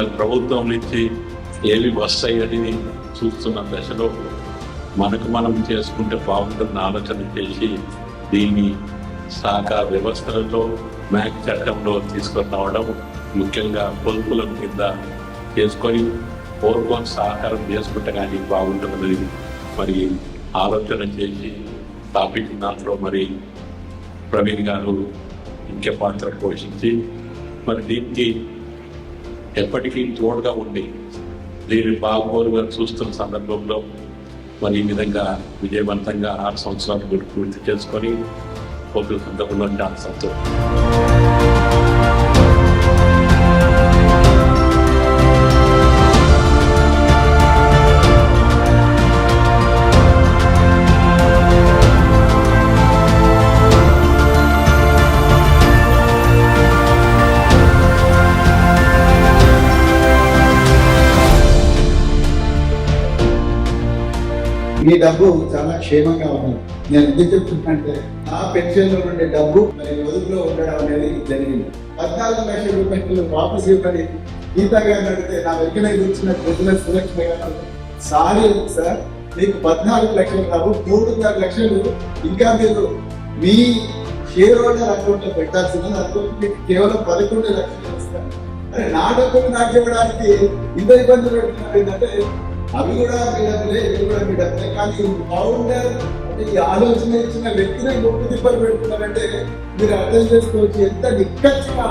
మరి ప్రభుత్వం నుంచి ఏవి వస్తాయని చూస్తున్న దశలో మనకు మనం చేసుకుంటే బాగుంటుందని ఆలోచన చేసి దీన్ని సహకార వ్యవస్థలలో మ్యాక్ చట్టంలో తీసుకొని రావడం, ముఖ్యంగా పొదుపుల కింద చేసుకొని పూర్వం సహకారం చేసుకుంటే కానీ బాగుంటుందని మరి ఆలోచన చేసి స్థాపించిన దాంట్లో మరి ప్రవీణ్ గారు ముఖ్య పాత్ర పోషించి మరి దీనికి ఎప్పటికీ తోడుగా ఉండి దీన్ని బాగోలుగా చూస్తున్న సందర్భంలో మరి ఈ విధంగా విజయవంతంగా 6 సంవత్సరాలు పూర్తి చేసుకొని పోతున్న సందర్భంలో చాలా సంతోషం. ఈ డబ్బు చాలా క్షేమంగా ఉంది. నేను ఎందుకు చెప్తున్నంటే ఆ పెన్షన్ లో ఉండే డబ్బు మరి పొదుపులో ఉండడం అనేది జరిగింది. 14 లక్షల రూపాయలు వాపసు ఇవ్వని గీతా గారిని అడిగితే నా వెంకనే కూర్చున్న ప్రజల సురక్షణ గారు సారీ సార్, మీకు 14 లక్షలు రావు, 3.5 లక్షలు ఇంకా మీరు మీ షేర్ హోల్డర్ అకౌంట్ లో పెట్టాల్సింది, అకౌంట్ కేవలం 11 లక్షలు ఇస్తారు. అరే నా డబ్బులు నాకు ఇవ్వడానికి ఇంత ఇబ్బంది పెడుతున్నారు ఏంటంటే అవి కూడా మీ డబ్బులే, ఇవి కూడా మీ డబ్బులే. కానీ ఫౌండర్ అంటే ఈ ఆలోచన ఇచ్చిన వ్యక్తిని గొప్ప తిప్పలు పెడుతున్నారంటే మీరు అర్థం చేసుకోవచ్చు ఎంత నిక్కచ్చిగా